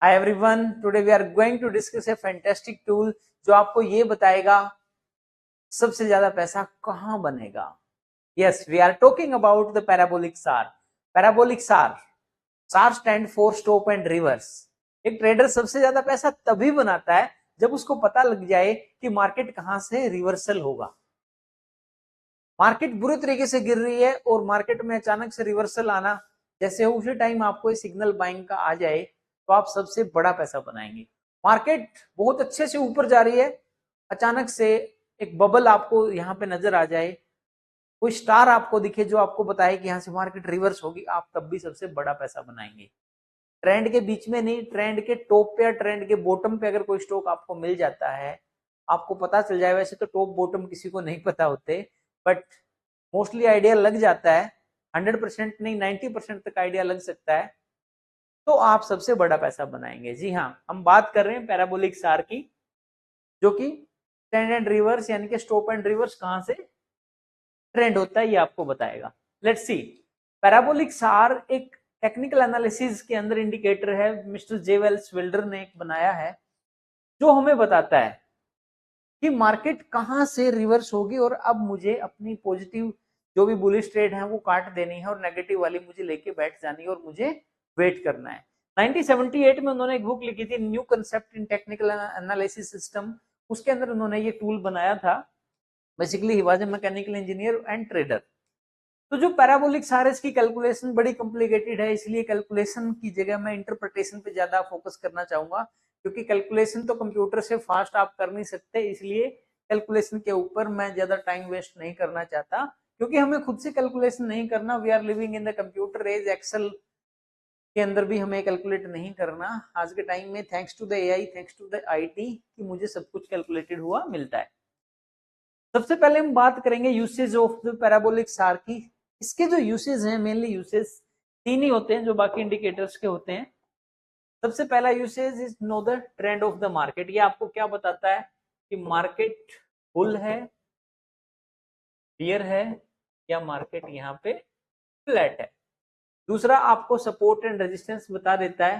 Hi everyone, today we are going to discuss a fantastic tool जो आपको ये बताएगा सबसे ज्यादा पैसा कहां बनेगा। Yes, we are talking about the parabolic SAR. Parabolic SAR. SAR stand for stop and reverse. एक ट्रेडर सबसे ज्यादा पैसा तभी बनाता है जब उसको पता लग जाए कि मार्केट कहां से रिवर्सल होगा। मार्केट बुरी तरीके से गिर रही है और मार्केट में अचानक से रिवर्सल आना, जैसे उसी टाइम आपको सिग्नल बाइंग का आ जाए तो आप सबसे बड़ा पैसा बनाएंगे। मार्केट बहुत अच्छे से ऊपर जा रही है, अचानक से एक बबल आपको यहाँ पे नजर आ जाए, कोई स्टार आपको दिखे जो आपको बताए कि यहाँ से मार्केट रिवर्स होगी, आप तब भी सबसे बड़ा पैसा बनाएंगे। ट्रेंड के बीच में नहीं, ट्रेंड के टॉप पे या ट्रेंड के बॉटम पे अगर कोई स्टॉक आपको मिल जाता है, आपको पता चल जाए, वैसे तो टॉप बॉटम किसी को नहीं पता होते, बट मोस्टली आइडिया लग जाता है, 100% नहीं 90% तक आइडिया लग सकता है, तो आप सबसे बड़ा पैसा बनाएंगे। जी हाँ, हम बात कर रहे हैं पैराबोलिक सार की, जो कि ट्रेंड एंड रिवर्स यानी कि स्टॉप एंड रिवर्स कहां से ट्रेंड होता है ये आपको बताएगा। लेट्स सी, पैराबोलिक सार एक टेक्निकल एनालिसिस के अंदर इंडिकेटर है, मिस्टर जेवेल्स विल्डर ने एक बनाया है, जो हमें बताता है कि मार्केट कहां से रिवर्स होगी और अब मुझे अपनी पॉजिटिव जो भी बुलिश ट्रेड है वो काट देनी है और नेगेटिव वाली मुझे लेके बैठ जानी है और मुझे वेट करना है। 1978 में उन्होंने एक बुक लिखी थी, new concept in technical analysis system, उसके अंदर उन्होंने ये टूल बनाया था। Basically he was a mechanical engineer and trader. तो जो पैराबोलिक सारस की कैलकुलेशन बड़ी कॉम्प्लिकेटेड है, इसलिए कैलकुलेशन की जगह मैं इंटरप्रिटेशन पे ज्यादा फोकस करना चाहूंगा, क्योंकि कैलकुलेशन तो कंप्यूटर से फास्ट आप कर नहीं सकते, इसलिए कैलकुलेशन के ऊपर मैं ज्यादा टाइम वेस्ट नहीं करना चाहता, क्योंकि हमें खुद से कैलकुलेशन नहीं करना। We are living in the computer age, Excel के अंदर भी हमें कैलकुलेट नहीं करना आज के टाइम में, thanks to the AI, thanks to the IT, कि मुझे सब कुछ कैलकुलेटेड हुआ मिलता है। सबसे पहले हम बात करेंगे यूसेज ऑफ द पैराबोलिक सार की। इसके जो यूसेज हैं, मेनली यूसेज तीन ही होते हैं जो बाकी इंडिकेटर्स के होते हैं। सबसे पहला usage is know the trend of the market. ये आपको क्या बताता है कि मार्केट बुल है, बियर है, या मार्केट यहाँ पे फ्लैट है। दूसरा आपको सपोर्ट एंड रेजिस्टेंस बता देता है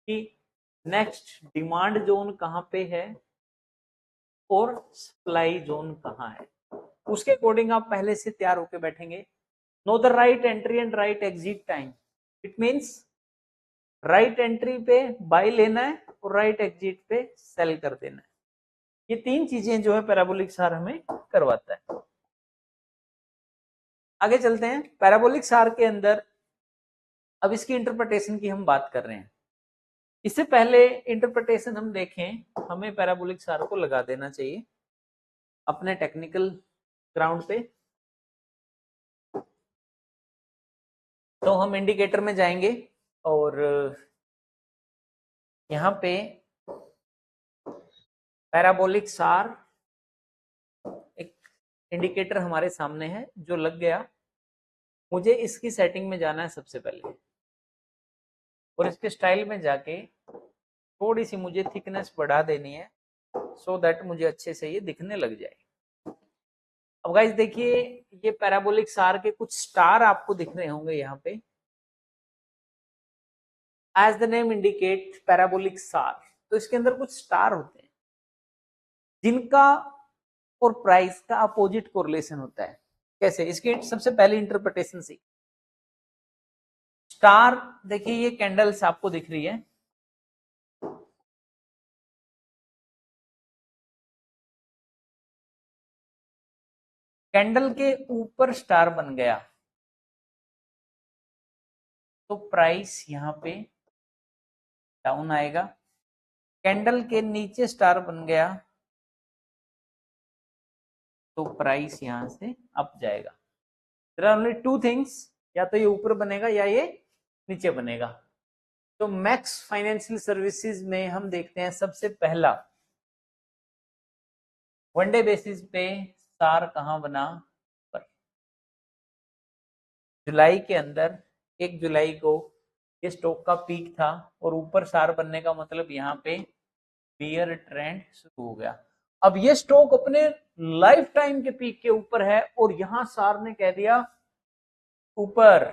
कि नेक्स्ट डिमांड जोन कहाँ पे है और सप्लाई जोन कहाँ है। उसके अकॉर्डिंग आप पहले से तैयार होकर बैठेंगे। Know the right entry and right exit time. It means right entry पे बाय लेना है और राइट एग्जिट पे सेल कर देना है। ये तीन चीजें जो है पैराबोलिक सार हमें करवाता है। आगे चलते हैं पैराबोलिक सार के अंदर। अब इसकी इंटरप्रिटेशन की हम बात कर रहे हैं। इससे पहले इंटरप्रिटेशन हम देखें, हमें पैराबोलिक सार को लगा देना चाहिए अपने टेक्निकल ग्राउंड पे। तो हम इंडिकेटर में जाएंगे और यहाँ पे पैराबोलिक सार एक इंडिकेटर हमारे सामने है जो लग गया। मुझे इसकी सेटिंग में जाना है सबसे पहले और इसके स्टाइल में जाके थोड़ी सी मुझे थिकनेस बढ़ा देनी है, सो दैट मुझे अच्छे से ये दिखने लग जाए। अब गाइस देखिए, ये पैराबोलिक सार के कुछ स्टार आपको दिख रहे होंगे यहाँ पे। As the name indicate parabolic सार, तो इसके अंदर कुछ स्टार होते हैं जिनका और प्राइस का अपोजिट कोरिलेशन होता है। कैसे? इसकी सबसे पहली इंटरप्रिटेशन सी, स्टार देखिए ये कैंडल्स आपको दिख रही है, कैंडल के ऊपर स्टार बन गया तो प्राइस यहाँ पे डाउन आएगा। कैंडल के नीचे स्टार बन गया तो प्राइस यहां से अप जाएगा। There are only two things, या तो ये ऊपर बनेगा या ये नीचे बनेगा। तो मैक्स फाइनेंशियल सर्विसेज में हम देखते हैं सबसे पहला वनडे बेसिस पे सार कहां बना, पर जुलाई के अंदर 1 जुलाई को ये स्टॉक का पीक था और ऊपर सार बनने का मतलब यहाँ पे बियर ट्रेंड शुरू हो गया। अब ये स्टॉक अपने लाइफ टाइम के पीक के ऊपर है और यहां सार ने कह दिया ऊपर,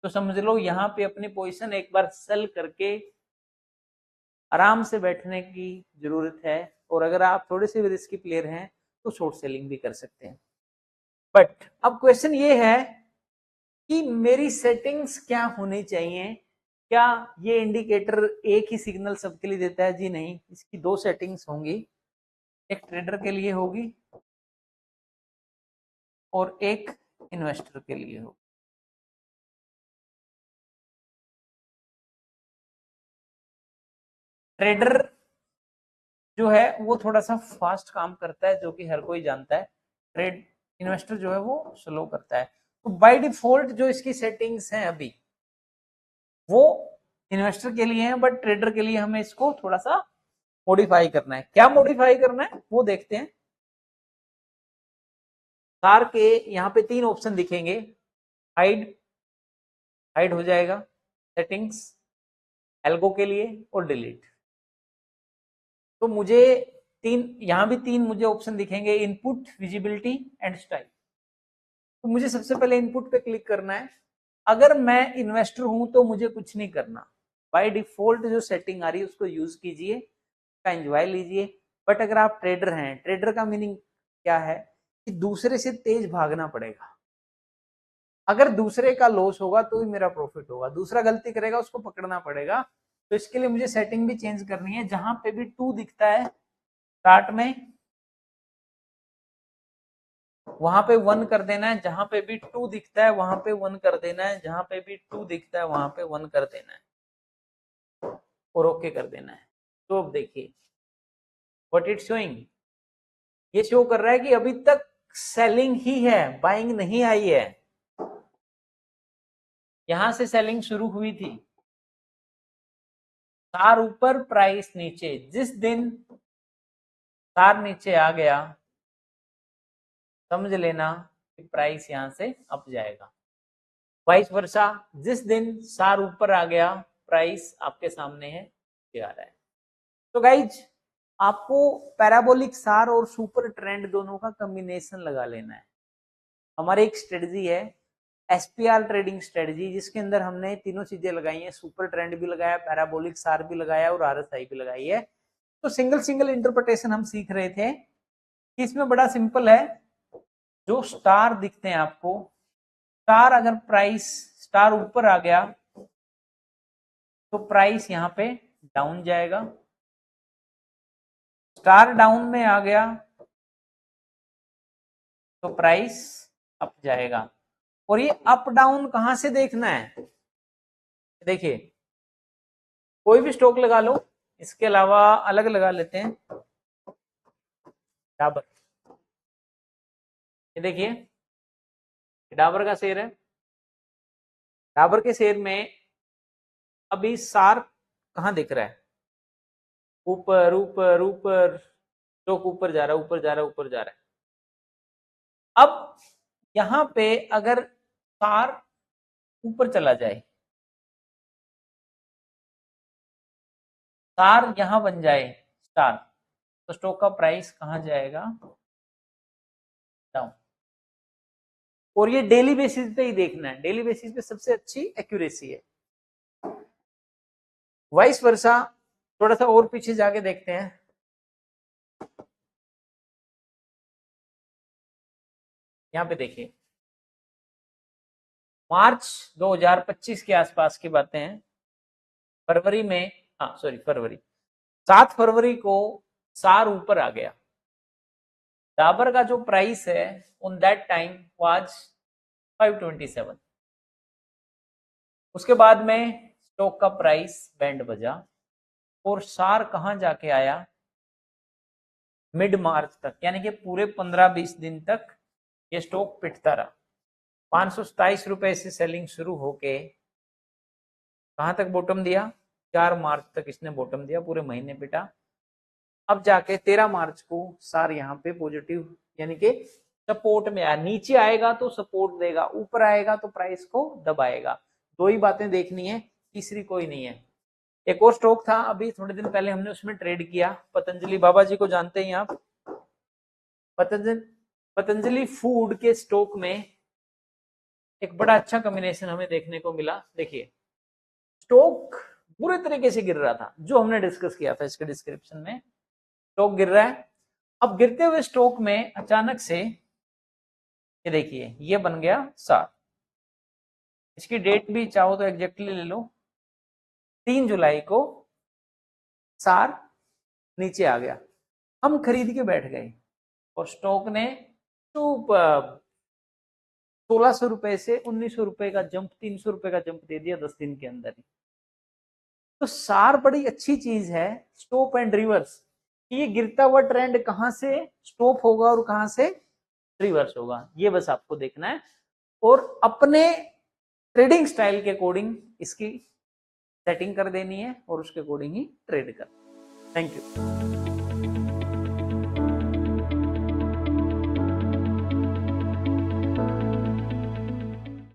तो समझ लो यहाँ पे अपनी पोजीशन एक बार सेल करके आराम से बैठने की जरूरत है, और अगर आप थोड़े से भी रिस्की प्लेयर हैं तो शॉर्ट सेलिंग भी कर सकते हैं। बट अब क्वेश्चन ये है कि मेरी सेटिंग्स क्या होनी चाहिए। क्या ये इंडिकेटर एक ही सिग्नल सबके लिए देता है? जी नहीं, इसकी दो सेटिंग्स होंगी, एक ट्रेडर के लिए होगी और एक इन्वेस्टर के लिए होगी। ट्रेडर जो है वो थोड़ा सा फास्ट काम करता है, जो कि हर कोई जानता है। ट्रेड इन्वेस्टर जो है वो स्लो करता है। तो बाय डिफॉल्ट जो इसकी सेटिंग्स हैं अभी वो इन्वेस्टर के लिए हैं, बट ट्रेडर के लिए हमें इसको थोड़ा सा मॉडिफाई करना है। क्या मॉडिफाई करना है वो देखते हैं। तार के यहाँ पे तीन ऑप्शन दिखेंगे, हाइड, हाइड हो जाएगा, सेटिंग्स, एल्गो के लिए, और डिलीट। तो मुझे तीन, यहाँ भी तीन मुझे ऑप्शन दिखेंगे, इनपुट, विजिबिलिटी एंड स्टाइल। तो मुझे सबसे पहले इनपुट पे क्लिक करना है। अगर मैं इन्वेस्टर हूं तो मुझे कुछ नहीं करना, बाय डिफॉल्ट जो सेटिंग आ रही है उसको यूज कीजिए, का एंजॉय लीजिए। बट अगर आप ट्रेडर हैं, ट्रेडर का मीनिंग क्या है कि दूसरे से तेज भागना पड़ेगा। अगर दूसरे का लॉस होगा तो ही मेरा प्रॉफिट होगा, दूसरा गलती करेगा उसको पकड़ना पड़ेगा। तो इसके लिए मुझे सेटिंग भी चेंज करनी है। जहां पे भी 2 दिखता है स्टार्ट में, वहां पे 1 कर देना है। जहां पे भी 2 दिखता है वहां पे 1 कर देना है। जहां पे भी 2 दिखता है वहां पे 1 कर देना है और ओके कर देना है। तो अब देखिए व्हाट इट शोइंग, ये शो कर रहा है कि अभी तक सेलिंग ही है, बाइंग नहीं आई है। यहां से सेलिंग शुरू हुई थी, तार ऊपर प्राइस नीचे। जिस दिन तार नीचे आ गया समझ लेना कि प्राइस यहां से अप जाएगा। वाइस वर्सा, जिस दिन सार ऊपर आ गया प्राइस आपके सामने है, ये आ रहा है। तो गाइज आपको पैराबोलिक सार और सुपर ट्रेंड दोनों का कॉम्बिनेशन लगा लेना है। हमारी एक स्ट्रेटजी है एसपीआर ट्रेडिंग स्ट्रेटजी, जिसके अंदर हमने तीनों चीजें लगाई हैं, सुपर ट्रेंड भी लगाया, पैराबोलिक सार भी लगाया और आरएसआई भी लगाई है। तो सिंगल सिंगल इंटरप्रिटेशन हम सीख रहे थे। इसमें बड़ा सिंपल है, जो स्टार दिखते हैं आपको, स्टार अगर प्राइस स्टार ऊपर आ गया तो प्राइस यहां पे डाउन जाएगा, स्टार डाउन में आ गया तो प्राइस अप जाएगा। और ये अप डाउन कहां से देखना है? देखिए कोई भी स्टॉक लगा लो, इसके अलावा अलग लगा लेते हैं, डाबर। ये देखिए डाबर का शेयर है, डाबर के शेयर में अभी सार कहां दिख रहा है? ऊपर ऊपर ऊपर, स्टॉक ऊपर जा रहा है, ऊपर जा रहा है, ऊपर जा रहा है। अब यहां पे अगर सार ऊपर चला जाए, सार यहां बन जाए स्टार, तो स्टॉक का प्राइस कहां जाएगा? डाउन। और ये डेली बेसिस पे ही देखना है, डेली बेसिस पे सबसे अच्छी एक्यूरेसी है। वाइस वर्सा, थोड़ा सा और पीछे जाके देखते हैं। यहाँ पे देखिए मार्च 2025 के आसपास की बातें हैं। फरवरी में, हाँ सॉरी फरवरी, 7 फरवरी को सार ऊपर आ गया। डाबर का जो प्राइस है ऑन दैट टाइम वाज 527। उसके बाद में स्टॉक का प्राइस बैंड बजा और सार कहां जाके आया? मिड मार्च तक, यानी कि पूरे 15-20 दिन तक ये स्टॉक पिटता रहा। 527 रुपए से सेलिंग शुरू होके कहां तक बॉटम दिया? 4 मार्च तक इसने बॉटम दिया, पूरे महीने पिटा। अब जाके 13 मार्च को सार यहाँ पे पॉजिटिव, यानी कि सपोर्ट में आया। नीचे आएगा तो सपोर्ट देगा, ऊपर आएगा तो प्राइस को दबाएगा। दो ही बातें देखनी है, तीसरी कोई नहीं है। एक और स्टॉक था अभी थोड़े दिन पहले हमने उसमें ट्रेड किया, पतंजलि, बाबा जी को जानते हैं आप। पतंजलि फूड के स्टॉक में एक बड़ा अच्छा कॉम्बिनेशन हमें देखने को मिला। देखिए स्टॉक पूरे तरीके से गिर रहा था, जो हमने डिस्कस किया था इसके डिस्क्रिप्शन में। स्टॉक गिर रहा है। अब गिरते हुए स्टॉक में अचानक से ये देखिए, ये बन गया सार। इसकी डेट भी चाहो तो एग्जैक्टली ले लो, 3 जुलाई को सार नीचे आ गया। हम खरीद के बैठ गए और स्टॉक ने 1600 रुपए से 1900 रुपए का जंप, 300 रुपए का जंप दे दिया 10 दिन के अंदर ही। तो सार बड़ी अच्छी चीज है, स्टॉप एंड रिवर्स। ये गिरता हुआ ट्रेंड कहां से स्टॉप होगा और कहां से रिवर्स होगा, ये बस आपको देखना है और अपने ट्रेडिंग स्टाइल के अकॉर्डिंग इसकी सेटिंग कर देनी है और उसके अकॉर्डिंग ही ट्रेड कर। Thank you.